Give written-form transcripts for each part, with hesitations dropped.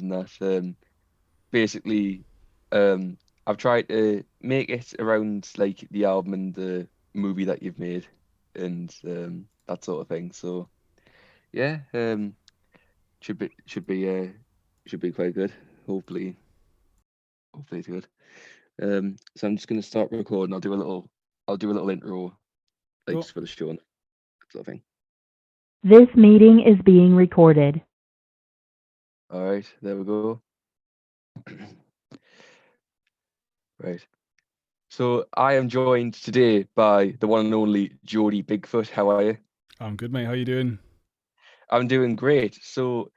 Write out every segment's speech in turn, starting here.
questions and that. Basically, um, I've tried to make it around like the album and the movie that you've made and that sort of thing. So yeah, should be quite good. Hopefully, hopefully it's good. So I'm just gonna start recording. I'll do a little intro, like Cool. just for the show and that sort of thing. This meeting is being recorded. All right, there we go. Right. So I am joined today by the one and only Jody Bigfoot. How are you? I'm good, mate. How you doing? I'm doing great. So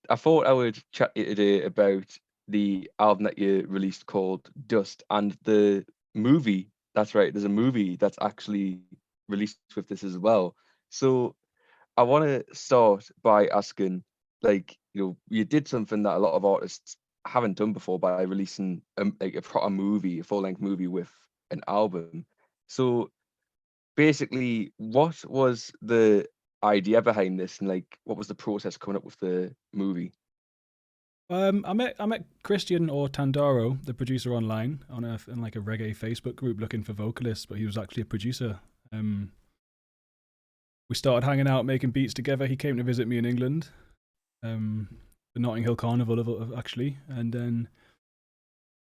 I thought I would chat to you today about the album that you released called Dust and the movie. That's right, there's a movie that's actually released with this as well. So I want to start by asking, like, you did something that a lot of artists haven't done before by releasing like a proper movie, a full-length movie with an album. So basically, what was the idea behind this, and like, what was the process coming up with the movie? I met Christian or Tandaro, the producer, online in like a reggae Facebook group looking for vocalists, but he was actually a producer. Um, we started hanging out, making beats together. He came to visit me in England, the Notting Hill Carnival actually, and then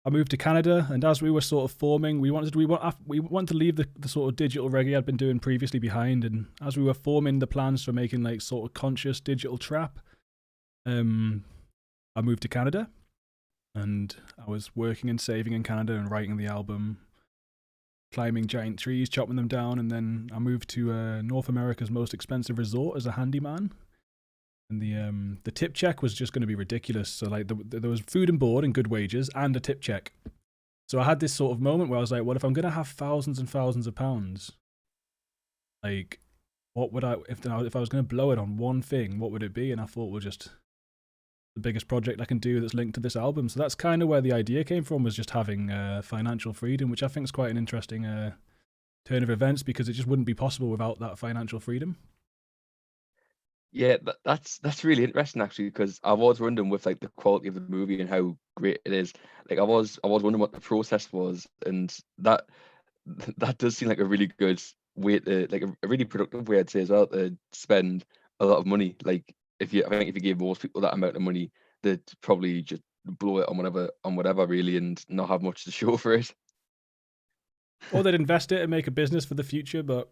I moved to Canada. And as we were sort of forming, we wanted to leave the sort of digital reggae I'd been doing previously behind. And as we were forming the plans for making like sort of conscious digital trap, I moved to Canada, and I was working and saving in Canada and writing the album, climbing giant trees, chopping them down, and then I moved to North America's most expensive resort as a handyman. And the tip check was just going to be ridiculous. So like there was food and board and good wages and a tip check. So I had this sort of moment where I was like, well, if I'm going to have thousands and thousands of pounds, like, what would if I was going to blow it on one thing, what would it be? And I thought, well, just the biggest project I can do that's linked to this album. So that's kind of where the idea came from, was just having financial freedom, which I think is quite an interesting turn of events, because it just wouldn't be possible without that financial freedom. Yeah, that's really interesting actually, because I was wondering with like the quality of the movie and how great it is. Like I was wondering what the process was, and that that does seem like a really good way to, like a really productive way, I'd say, as well, to spend a lot of money. Like I think if you gave most people that amount of money, they'd probably just blow it on whatever really, and not have much to show for it. Or they'd invest it and make a business for the future. But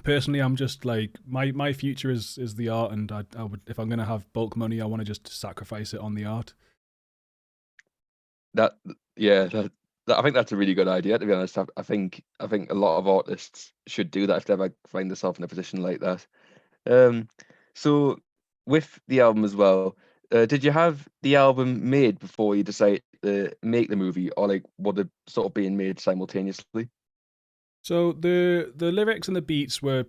personally, I'm just like, my future is the art, and I would, if I'm gonna have bulk money, I want to just sacrifice it on the art. That yeah, that I think that's a really good idea, to be honest. I think a lot of artists should do that if they ever find themselves in a position like that. Um, so with the album as well, did you have the album made before you decided to make the movie, or like was it sort of being made simultaneously? So the lyrics and the beats were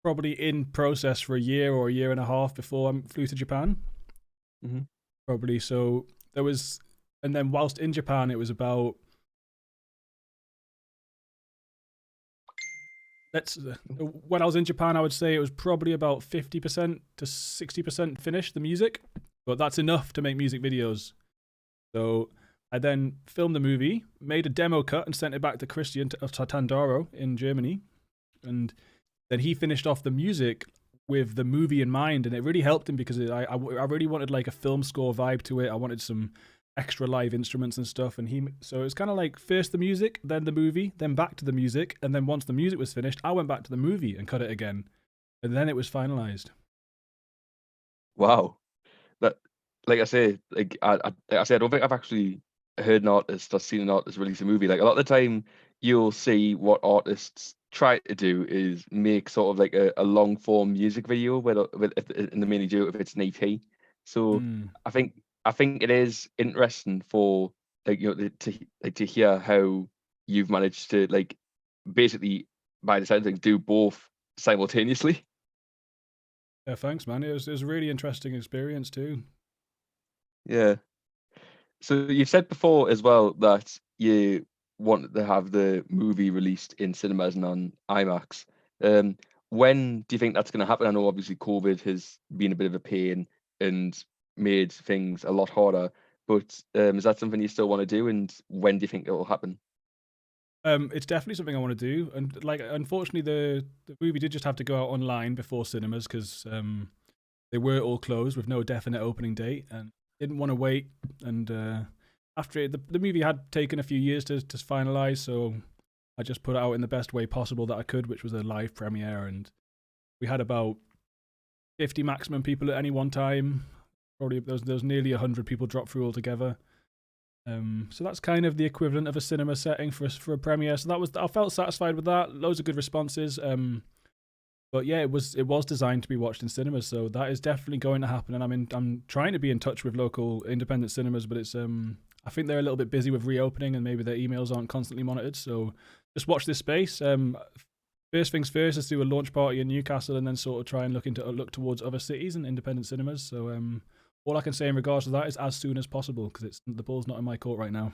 probably in process for a year or a year and a half before I flew to Japan. Hmm. Probably. So there was, and then whilst in Japan, it was about, when I was in Japan, I would say it was probably about 50% to 60% finished, the music, but that's enough to make music videos. So I then filmed the movie, made a demo cut, and sent it back to Christian Tandaro in Germany, and then he finished off the music with the movie in mind, and it really helped him because I really wanted like a film score vibe to it. I wanted some extra live instruments and stuff, and so it's kind of like first the music, then the movie, then back to the music, and then once the music was finished, I went back to the movie and cut it again, and then it was finalized. Wow, that, like I say, like I say, I don't think I've actually heard an artist or seen an artist release a movie. Like a lot of the time, you'll see what artists try to do is make sort of like a long form music video, and they mainly do it if it's an EP. So Mm. I think I think it is interesting for, like, to hear how you've managed to, like, basically, by the sound of things, do both simultaneously. Yeah, thanks, man. It was a really interesting experience too. Yeah. So you've said before as well that you wanted to have the movie released in cinemas and on IMAX. Um, when do you think that's going to happen? I know obviously COVID has been a bit of a pain, and made things a lot harder. But is that something you still want to do, and when do you think it will happen? It's definitely something I want to do, and like, unfortunately, the movie did just have to go out online before cinemas because they were all closed with no definite opening date, and didn't want to wait. And after the movie had taken a few years to finalize, so I just put it out in the best way possible that I could, which was a live premiere, and we had about 50 maximum people at any one time. Probably there was nearly 100 people drop through altogether. So that's kind of the equivalent of a cinema setting for a premiere. So I felt satisfied with that. Loads of good responses. But yeah, it was designed to be watched in cinemas, so that is definitely going to happen. And I'm trying to be in touch with local independent cinemas, but it's I think they're a little bit busy with reopening and maybe their emails aren't constantly monitored. So just watch this space. First things first is do a launch party in Newcastle, and then sort of try and look towards other cities and independent cinemas. So all I can say in regards to that is as soon as possible, because the ball's not in my court right now.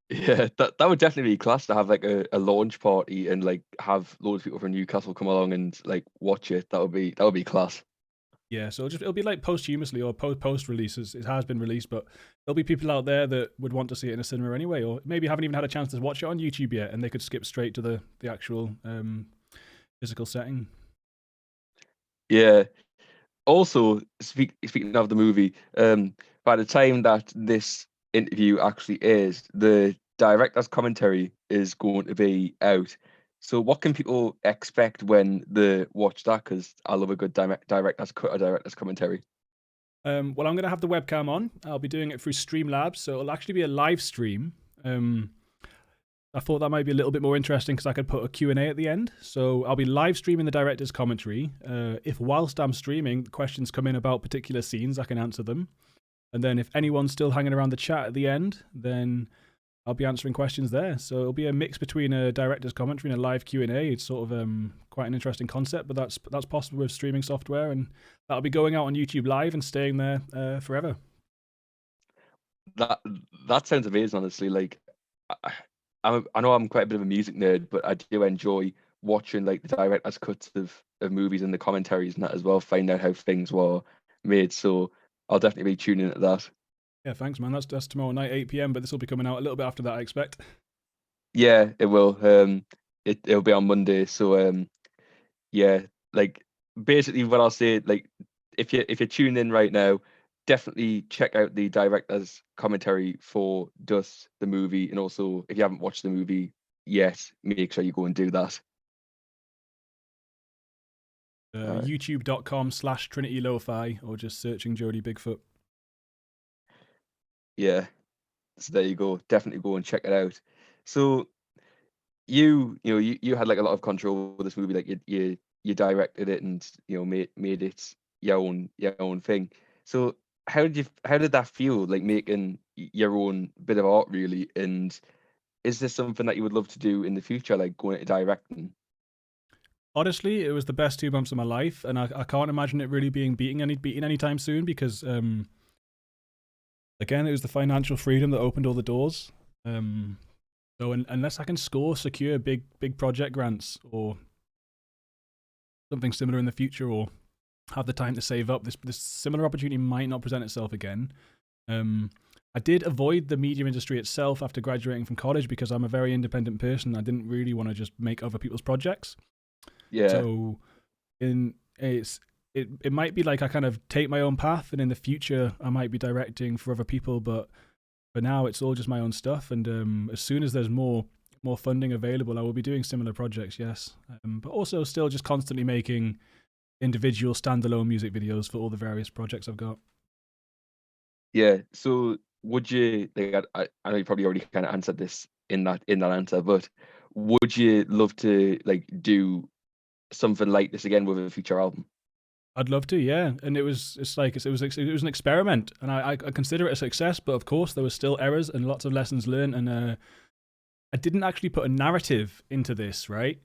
Yeah, that would definitely be class to have like a launch party and like have loads of people from Newcastle come along and like watch it. That would be class. Yeah, so it'll be like posthumously or post releases. It has been released, but there'll be people out there that would want to see it in a cinema anyway, or maybe haven't even had a chance to watch it on YouTube yet, and they could skip straight to the actual physical setting. Yeah. Also, speaking of the movie, by the time that this interview actually airs, the director's commentary is going to be out. So, what can people expect when they watch that? Because I love a good director's cut, a director's commentary. Well, I'm going to have the webcam on. I'll be doing it through Streamlabs, so it'll actually be a live stream. I thought that might be a little bit more interesting because I could put a Q&A at the end. So I'll be live streaming the director's commentary. If whilst I'm streaming, questions come in about particular scenes, I can answer them. And then if anyone's still hanging around the chat at the end, then I'll be answering questions there. So it'll be a mix between a director's commentary and a live Q&A. It's sort of quite an interesting concept, but that's possible with streaming software, and that'll be going out on YouTube Live and staying there forever. That sounds amazing, honestly. Like, I know I'm quite a bit of a music nerd, but I do enjoy watching like the director's cuts of movies and the commentaries and that as well, find out how things were made. So I'll definitely be tuning into that. Yeah, thanks, man. That's tomorrow night, 8 p.m., but this will be coming out a little bit after that, I expect. Yeah, it will. It'll be on Monday. So yeah, like basically what I'll say, like if you're tuning in right now, definitely check out the director's commentary for Duszt, the movie, and also if you haven't watched the movie yet, make sure you go and do that. YouTube.com/Trinity Lo-Fi, or just searching Jody Bigfoot. Yeah, so there you go. Definitely go and check it out. So you had like a lot of control with this movie, like you directed it and made it your own thing. So how did that feel, like making your own bit of art really? And is this something that you would love to do in the future, like going into directing? Honestly, it was the best 2 months of my life, and I can't imagine it really being beaten anytime soon, because again, it was the financial freedom that opened all the doors. So unless I can secure big project grants or something similar in the future, or have the time to save up, this similar opportunity might not present itself again. I did avoid the media industry itself after graduating from college because I'm a very independent person. I didn't really want to just make other people's projects. Yeah. So it might be like I kind of take my own path, and in the future I might be directing for other people, but for now it's all just my own stuff. And as soon as there's more funding available, I will be doing similar projects, yes. But also still just constantly making individual standalone music videos for all the various projects I've got. Yeah. So would you, like, I know you probably already kind of answered this in that answer, but would you love to like do something like this again with a future album? I'd love to, yeah. And it was an experiment, and I consider it a success. But of course, there were still errors and lots of lessons learned. And I didn't actually put a narrative into this, right?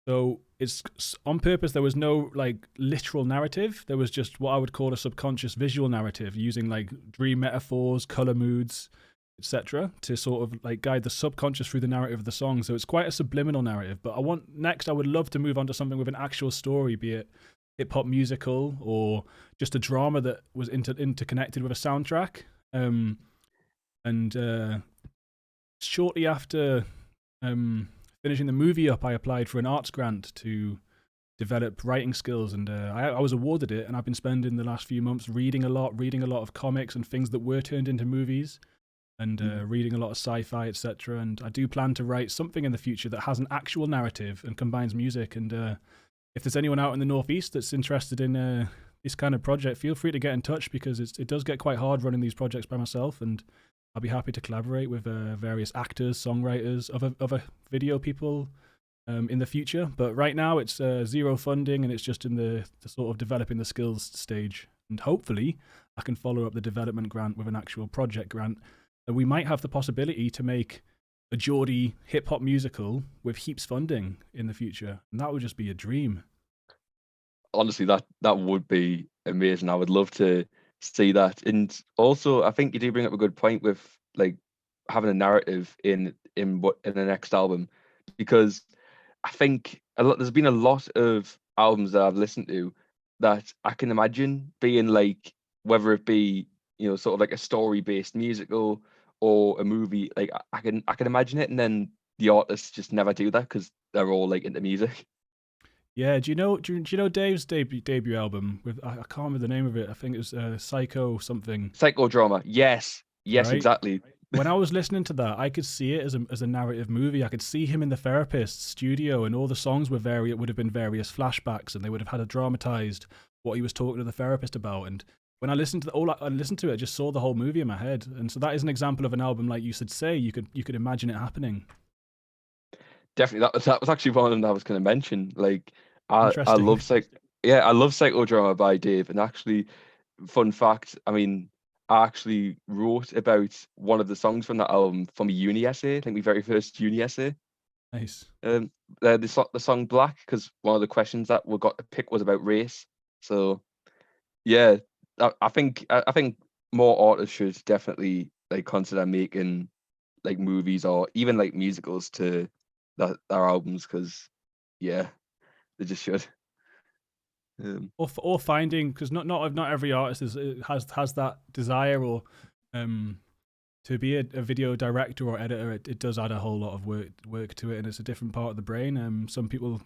So it's on purpose. There was no like literal narrative. There was just what I would call a subconscious visual narrative, using like dream metaphors, color moods, etc., to sort of like guide the subconscious through the narrative of the song. So it's quite a subliminal narrative. But I would love to move on to something with an actual story, be it hip hop musical or just a drama that was interconnected with a soundtrack. And shortly after finishing the movie up, I applied for an arts grant to develop writing skills, and I was awarded it. And I've been spending the last few months reading a lot of comics and things that were turned into movies, and reading a lot of sci-fi, etc. And I do plan to write something in the future that has an actual narrative and combines music. And if there's anyone out in the Northeast that's interested in this kind of project, feel free to get in touch, because it does get quite hard running these projects by myself, and I'll be happy to collaborate with various actors, songwriters, other video people in the future. But right now it's zero funding, and it's just in the sort of developing the skills stage. And hopefully I can follow up the development grant with an actual project grant. And we might have the possibility to make a Geordie hip-hop musical with heaps funding in the future. And that would just be a dream. Honestly, that would be amazing. I would love to see that. And also, I think you do bring up a good point with like having a narrative in the next album, because I think there's been a lot of albums that I've listened to that I can imagine being like, whether it be, sort of like a story-based musical or a movie, like I can imagine it, and then the artists just never do that because they're all like into music. Yeah, do you know Dave's debut album with, I can't remember the name of it. I think it was Psycho something. Psychodrama. Yes, Right? exactly. When I was listening to that, I could see it as a narrative movie. I could see him in the therapist's studio, and all the songs would have been various flashbacks, and they would have had a dramatized what he was talking to the therapist about. And when I listened to it, I just saw the whole movie in my head. And so that is an example of an album, like you should say, you could imagine it happening. Definitely, that was actually one of them that I was going to mention. Like, I Interesting. love I love Psychodrama by Dave. And actually, fun fact, I mean, I actually wrote about one of the songs from that album from a uni essay. I think my very first uni essay. Nice. The song Black, because one of the questions that we got to pick was about race. So yeah, I think more artists should definitely like consider making like movies or even like musicals to their albums, because yeah, they just should. Or finding, because not every artist has that desire, or to be a video director or editor. It does add a whole lot of work to it, and it's a different part of the brain. Some people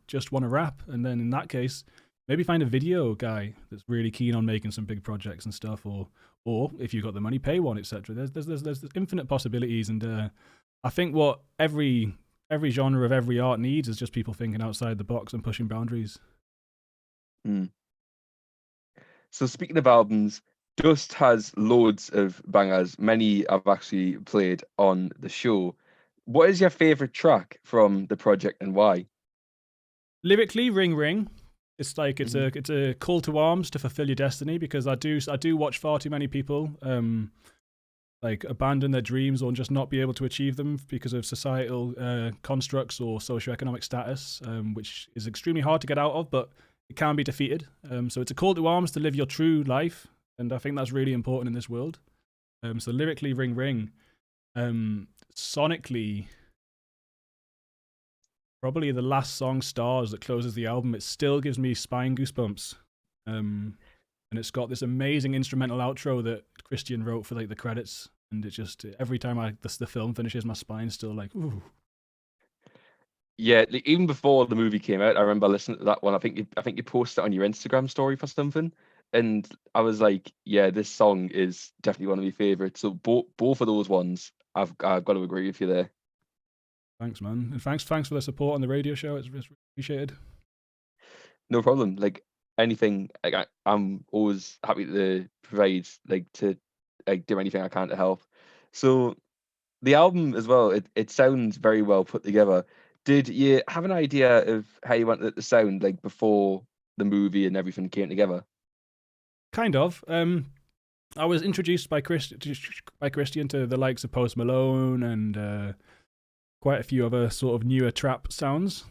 just want to rap, and then in that case, maybe find a video guy that's really keen on making some big projects and stuff, or if you've got the money, pay one, etc. There's infinite possibilities, and I think what every genre of every art needs is just people thinking outside the box and pushing boundaries. So speaking of albums, Duszt has loads of bangers. Many I've actually played on the show. What is your favorite track from the project, and why? Lyrically, Ring Ring. It's like it's a call to arms to fulfill your destiny, because I do watch far too many people like abandon their dreams or just not be able to achieve them because of societal constructs or socioeconomic status, which is extremely hard to get out of, but it can be defeated. So it's a call to arms to live your true life, and I think that's really important in this world. So lyrically, Ring Ring. Sonically, probably the last song, Stars, that closes the album. It still gives me spine goosebumps. And it's got this amazing instrumental outro that Christian wrote for like the credits, and it just, every time the film finishes, my spine's still like, ooh. Yeah, even before the movie came out, I remember listening to that one. I think you posted it on your Instagram story for something, and I was like, yeah, this song is definitely one of my favorites. So both of those ones, I've got to agree with you there. Thanks, man, and thanks for the support on the radio show. It's appreciated. No problem. Like anything, like I'm always happy to provide, like to like do anything I can to help. So the album as well, it sounds very well put together. Did you have an idea of how you wanted it to sound like before the movie and everything came together? Kind of. I was introduced by Christian to the likes of Post Malone and quite a few other sort of newer trap sounds.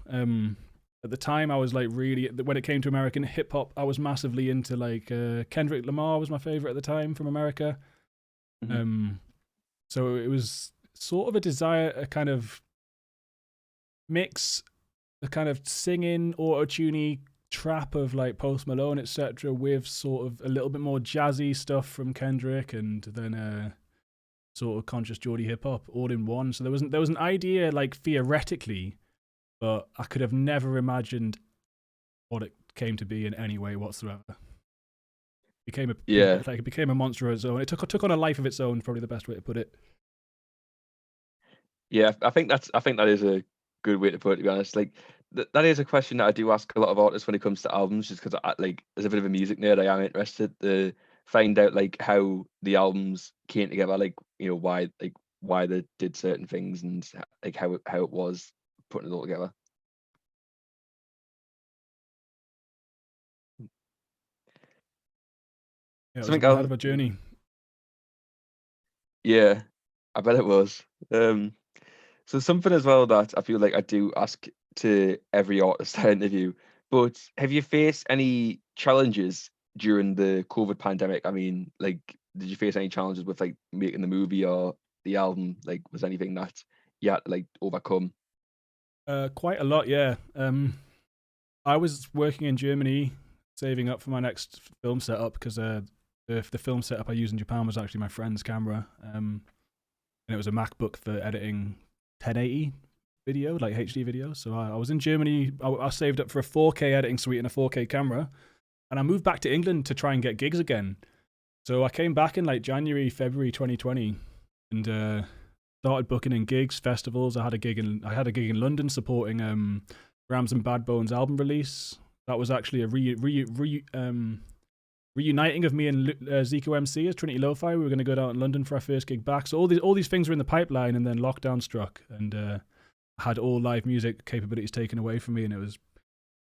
At the time, I was like really, when it came to American hip hop, I was massively into like Kendrick Lamar was my favorite at the time from America. Mm-hmm. So it was sort of a desire, a kind of mix, a kind of singing, auto-tuney trap of like Post Malone, etc., with sort of a little bit more jazzy stuff from Kendrick, and then sort of conscious Geordie hip hop all in one. So there was an idea like theoretically, but I could have never imagined what it came to be in any way whatsoever. Yeah, It became a monster of its own. It took on a life of its own. Probably the best way to put it. yeah. I think that is a good way to put it. To be honest, like that is a question that I do ask a lot of artists when it comes to albums, just because like as a bit of a music nerd, I am interested to find out like how the albums came together, like why they did certain things and like how it was putting it all together. Yeah, it was Something one hell else, of a journey. yeah, I bet it was. So something as well that I feel like I do ask to every artist I interview, but have you faced any challenges during the COVID pandemic? I mean, like, did you face any challenges with like making the movie or the album? Like, was anything that you had to like overcome? Quite a lot, yeah. I was working in Germany, saving up for my next film setup because the film setup I used in Japan was actually my friend's camera, and it was a MacBook for editing 1080 video, like HD video. So I was in Germany. I saved up for a 4K editing suite and a 4K camera, and I moved back to England to try and get gigs again. So I came back in like January, February 2020, and started booking in gigs, festivals. I had a gig in London supporting Rams and Bad Bones album release. That was actually a reuniting of me and Zico MC as Trinity Lo-Fi. We were going to go down in London for our first gig back. So all these things were in the pipeline, and then lockdown struck, and I had all live music capabilities taken away from me, and it was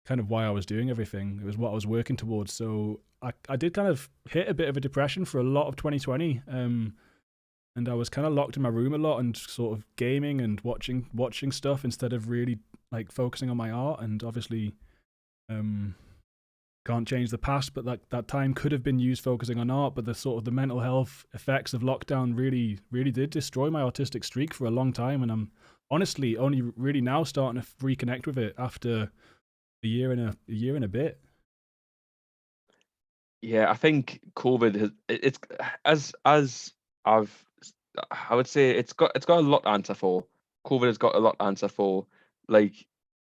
kind of why I was doing everything. It was what I was working towards. So I did kind of hit a bit of a depression for a lot of 2020. And I was kind of locked in my room a lot and sort of gaming and watching stuff instead of really like focusing on my art. And obviously, can't change the past, but that time could have been used focusing on art. But the sort of the mental health effects of lockdown really did destroy my artistic streak for a long time. And I'm honestly only really now starting to reconnect with it after a year and a bit. Yeah, I think COVID it's as I've I would say it's got a lot to answer for. COVID has got a lot to answer for. Like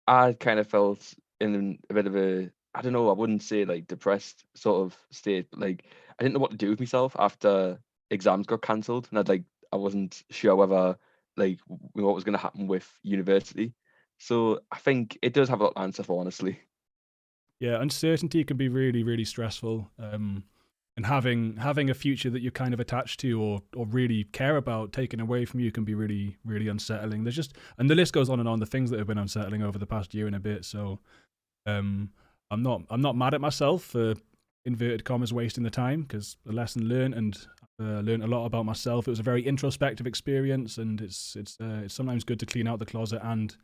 I kind of felt in a bit of a I don't know, I wouldn't say like depressed sort of state, but like I didn't know what to do with myself after exams got cancelled, and I wasn't sure whether like what was going to happen with university. So I think it does have a lot to answer for, honestly. Yeah, uncertainty can be really stressful. And having a future that you're kind of attached to or really care about taken away from you can be really unsettling. And the list goes on and on. The things that have been unsettling over the past year and a bit. So, I'm not mad at myself for inverted commas wasting the time, because a lesson learned, and learned a lot about myself. It was a very introspective experience, and it's sometimes good to clean out the closet, and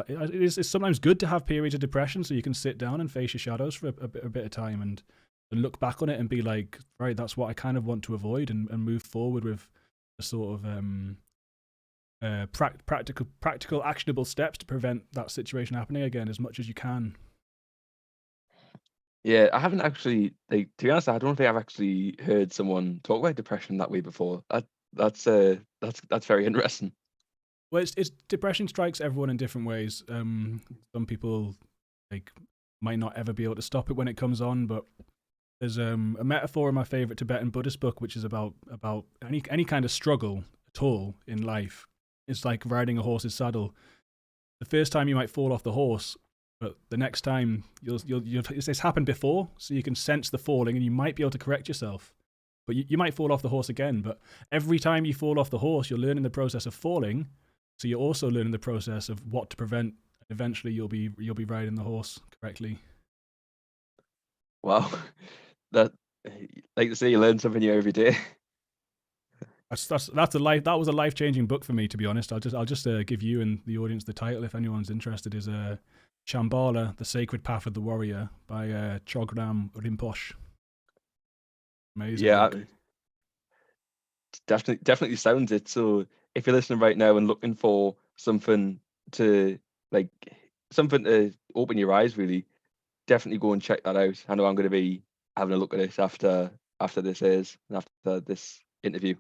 it's sometimes good to have periods of depression so you can sit down and face your shadows for a bit of time and look back on it and be like, right, that's what I kind of want to avoid, and move forward with a sort of practical actionable steps to prevent that situation happening again as much as you can. Yeah, I haven't actually like to be honest, I don't think I've actually heard someone talk about depression that way before. That's very interesting. Well, it's depression strikes everyone in different ways. Some people like might not ever be able to stop it when it comes on, but there's a metaphor in my favorite Tibetan Buddhist book, which is about any kind of struggle at all in life. It's like riding a horse's saddle. The first time you might fall off the horse, but the next time it's happened before, so you can sense the falling and you might be able to correct yourself. But you might fall off the horse again. But every time you fall off the horse, you're learning the process of falling. So you're also learning the process of what to prevent. Eventually, you'll be riding the horse correctly. Wow. That like to say you learn something new every day. That's a life. That was a life-changing book for me, to be honest. I'll just give you and the audience the title if anyone's interested. Is Shambhala: The Sacred Path of the Warrior by Chogyam Rinpoche. Amazing Yeah, book. definitely sounds it. So if you're listening right now and looking for something to like something to open your eyes, really, definitely go and check that out. I know I'm going to be having a look at it after this airs and after this interview.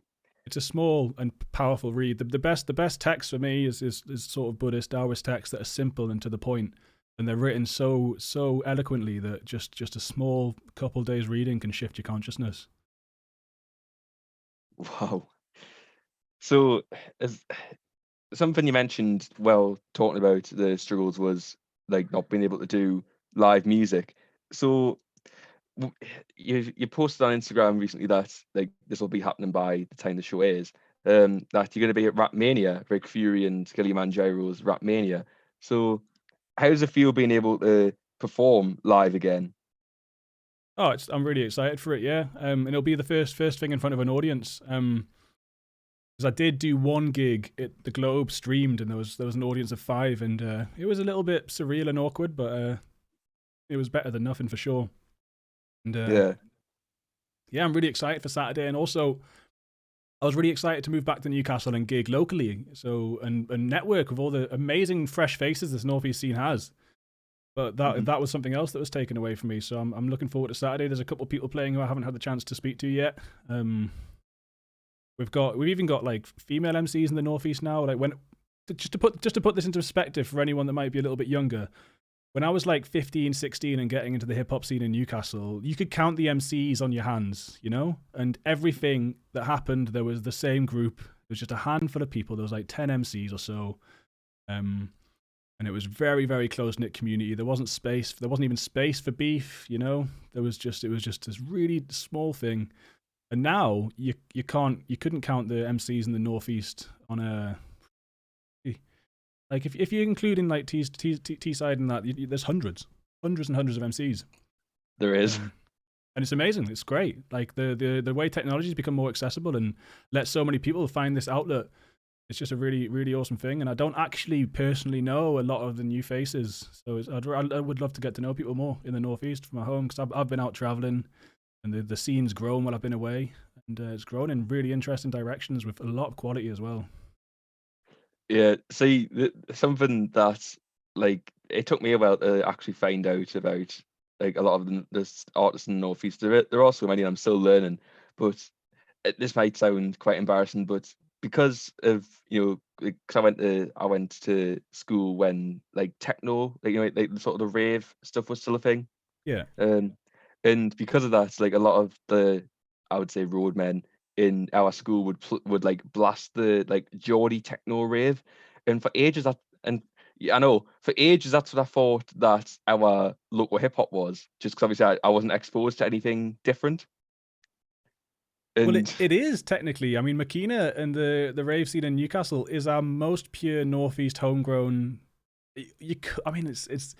It's a small and powerful read. The best text for me is sort of Buddhist Taoist texts that are simple and to the point, and they're written so eloquently that just a small couple days reading can shift your consciousness. Wow. So, as something you mentioned while talking about the struggles was like not being able to do live music. So you posted on Instagram recently that like this will be happening by the time the show is. That you're going to be at Rap Mania, Rick Fury and Kilimanjaro's Rap Mania. So how does it feel being able to perform live again? Oh, I'm really excited for it. Yeah, and it'll be the first thing in front of an audience. Because I did do one gig at the Globe streamed, and there was an audience of 5, and it was a little bit surreal and awkward, but it was better than nothing for sure. And yeah, I'm really excited for Saturday, and also I was really excited to move back to Newcastle and gig locally, so and network with all the amazing fresh faces this Northeast scene has. But that was something else that was taken away from me. So I'm looking forward to Saturday. There's a couple of people playing who I haven't had the chance to speak to yet. We've even got like female MCs in the Northeast now. Like just to put this into perspective for anyone that might be a little bit younger. When I was like 15, 16 and getting into the hip hop scene in Newcastle, you could count the MCs on your hands, you know? And everything that happened, there was the same group. There was just a handful of people. There was like 10 MCs or so. And it was very, very close-knit community. There wasn't even space for beef, you know? It was just this really small thing. And now you couldn't count the MCs in the Northeast on a, like if you're including like T side and that, there's hundreds and hundreds of MCs. There is. And it's amazing. It's great. Like the way technology's become more accessible and let so many people find this outlet. It's just a really, really awesome thing. And I don't actually personally know a lot of the new faces. So I would love to get to know people more in the Northeast from my home, because I've been out traveling and the scene's grown while I've been away. And it's grown in really interesting directions with a lot of quality as well. Yeah, see, something that like it took me a while to actually find out about like a lot of the artists in the Northeast. There are also many I'm still learning, but this might sound quite embarrassing, but because of because I went to school when like techno, like like sort of the rave stuff was still a thing. Yeah. And because of that, like a lot of the, I would say, roadmen in our school would like blast the like Jody techno rave, and for ages I know for ages that's what I thought that our local hip hop was, just because obviously I wasn't exposed to anything different. And well, it is technically. I mean, Makina and the rave scene in Newcastle is our most pure Northeast homegrown. I mean, it's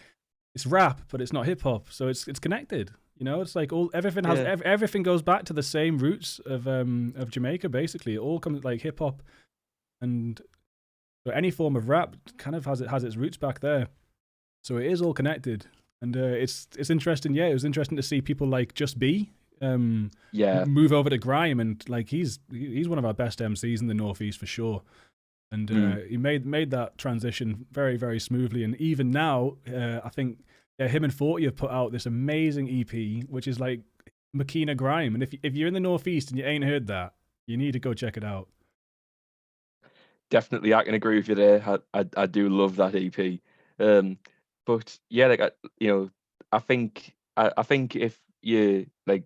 rap, but it's not hip hop, so it's connected. You know, it's like everything goes back to the same roots of Jamaica. Basically, it all comes like hip hop, and so any form of rap kind of has its roots back there. So it is all connected, and it's interesting. Yeah, it was interesting to see people like Just Be move over to grime, and like he's one of our best MCs in the Northeast for sure. And he made that transition very, very smoothly. And even now, I think him and 40 have put out this amazing EP, which is like Makina grime. And if you're in the Northeast and you ain't heard that, you need to go check it out. Definitely, I can agree with you there. I do love that EP. But yeah, like I think if you like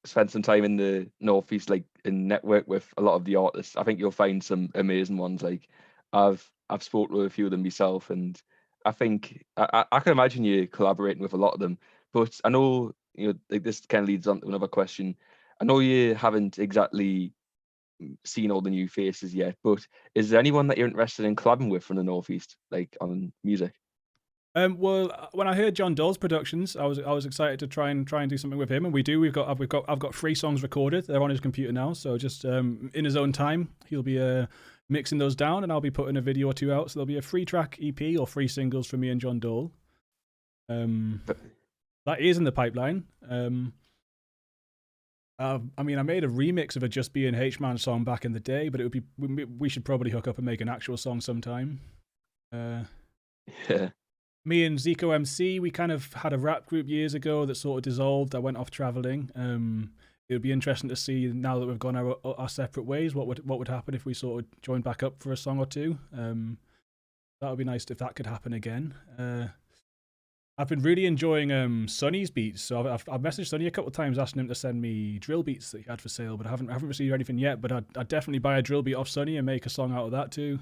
spend some time in the Northeast, like and network with a lot of the artists, I think you'll find some amazing ones. Like I've spoken with a few of them myself, and I think I can imagine you collaborating with a lot of them. But I know like this kind of leads on to another question. I know you haven't exactly seen all the new faces yet, but is there anyone that you're interested in collabing with from the Northeast, like on music? Well, when I heard John Dole's productions, I was excited to try and do something with him, and I've got 3 songs recorded. They're on his computer now, so just in his own time, he'll be mixing those down, and I'll be putting a video or 2 out. So there'll be a 3-track EP or 3 singles from me and John Dole. That is in the pipeline. I mean, I made a remix of a Just Be an H-Man song back in the day, but we should probably hook up and make an actual song sometime. Yeah. me and Zico MC, we kind of had a rap group years ago that sort of dissolved. I went off traveling. It would be interesting to see now that we've gone our separate ways. What would happen if we sort of joined back up for a song or two? That would be nice if that could happen again. I've been really enjoying Sonny's beats. So I've messaged Sonny a couple of times asking him to send me drill beats that he had for sale, but I haven't received anything yet. But I'd definitely buy a drill beat off Sonny and make a song out of that too.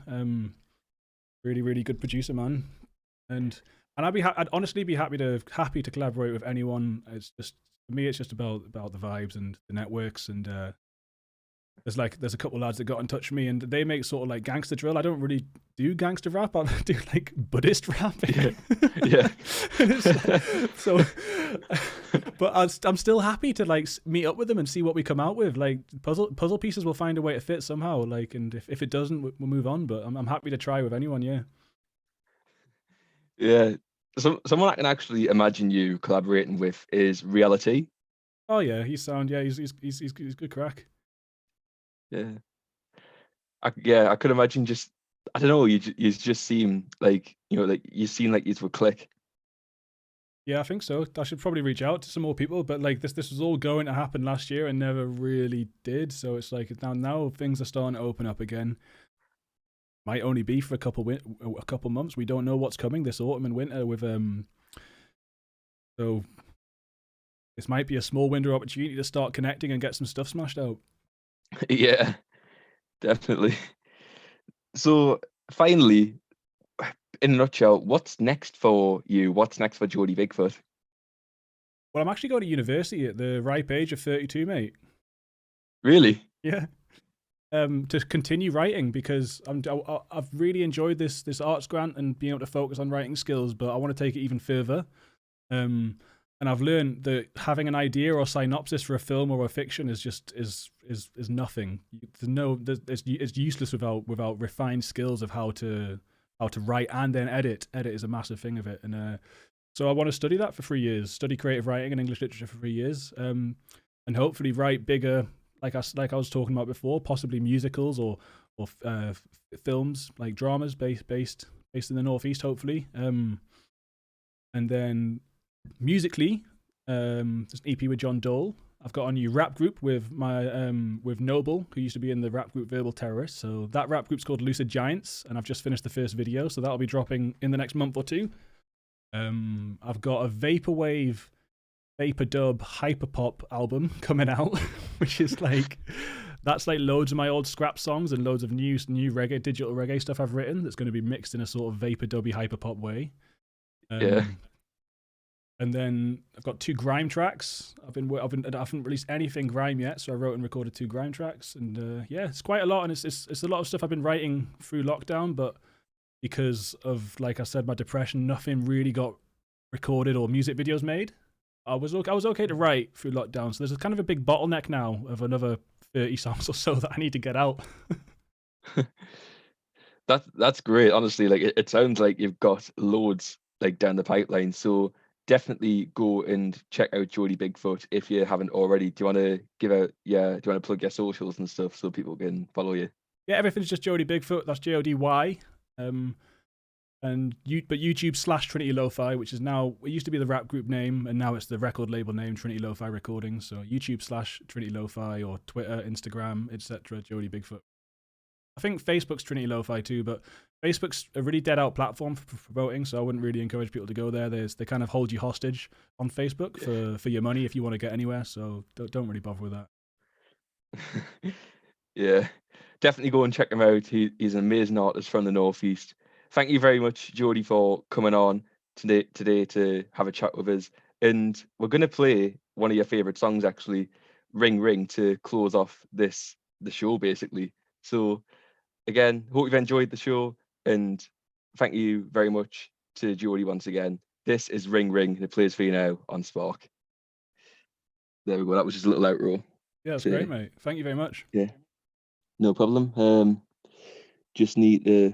Really, really good producer, man. And I'd honestly be happy to collaborate with anyone. It's just, for me, it's just about the vibes and the networks. And there's a couple of lads that got in touch with me, and they make sort of like gangster drill. I don't really do gangster rap. I do like Buddhist rap. Yeah. So, but I'm still happy to like meet up with them and see what we come out with. Like puzzle pieces will find a way to fit somehow. Like, and if it doesn't, we'll move on. But I'm happy to try with anyone. Yeah. Yeah. Someone I can actually imagine you collaborating with is Reality. Oh yeah, he's sound. Yeah, he's good crack. Yeah. I could imagine just, I don't know, you just seem like, like you seem like you would click. Yeah, I think so. I should probably reach out to some more people, but like this was all going to happen last year and never really did. So it's like now things are starting to open up again. Might only be for a couple months. We don't know what's coming this autumn and winter with so this might be a small window of opportunity to start connecting and get some stuff smashed out. Yeah, definitely. So finally, in a nutshell, what's next for you? What's next for Jody Bigfoot? Well, I'm actually going to university at the ripe age of 32, mate. Really? Yeah. To continue writing, because I've really enjoyed this arts grant and being able to focus on writing skills, but I want to take it even further. And I've learned that having an idea or synopsis for a film or a fiction is just is nothing. It's useless without refined skills of how to write and then edit. Edit is a massive thing of it, and so I want to study that for 3 years. Study creative writing and English literature for 3 years, and hopefully write bigger. Like I was talking about before, possibly musicals or films, like dramas based in the Northeast, hopefully. And then musically, there's an EP with John Dole. I've got a new rap group with with Noble, who used to be in the rap group Verbal Terrorists. So that rap group's called Lucid Giants, and I've just finished the first video, so that'll be dropping in the next month or two. I've got a vaporwave, vapor dub, hyperpop album coming out, which is that's like loads of my old scrap songs and loads of new reggae, digital reggae stuff I've written that's going to be mixed in a sort of vapor dubby hyperpop way. Yeah. And then I've got 2 grime tracks. I haven't released anything grime yet, so I wrote and recorded 2 grime tracks, and yeah, it's quite a lot, and it's a lot of stuff I've been writing through lockdown, but because of, like I said, my depression, nothing really got recorded or music videos made. I was okay to write through lockdown, so there's kind of a big bottleneck now of another 30 songs or so that I need to get out. That's great. Honestly, like it sounds like you've got loads like down the pipeline. So definitely go and check out Jody Bigfoot if you haven't already. Do you want to do you want to plug your socials and stuff so people can follow you? Yeah, everything's just Jody Bigfoot. That's JODY. But YouTube / Trinity Lo-Fi, which is now, it used to be the rap group name, and now it's the record label name, Trinity Lo-Fi Recordings. So YouTube / Trinity Lo-Fi, or Twitter, Instagram, etc. Jody Bigfoot. I think Facebook's Trinity Lo-Fi too, but Facebook's a really dead out platform for promoting, so I wouldn't really encourage people to go there. They kind of hold you hostage on Facebook for your money if you want to get anywhere, so don't really bother with that. Yeah, definitely go and check him out. He's an amazing artist from the Northeast. Thank you very much, Jody, for coming on today to have a chat with us. And we're going to play one of your favourite songs, actually, Ring Ring, to close off the show, basically. So, again, hope you've enjoyed the show, and thank you very much to Jody once again. This is Ring Ring, and it plays for you now on Spark. There we go. That was just a little outro. Yeah, that's great, mate. Thank you very much. Yeah, no problem. Just need to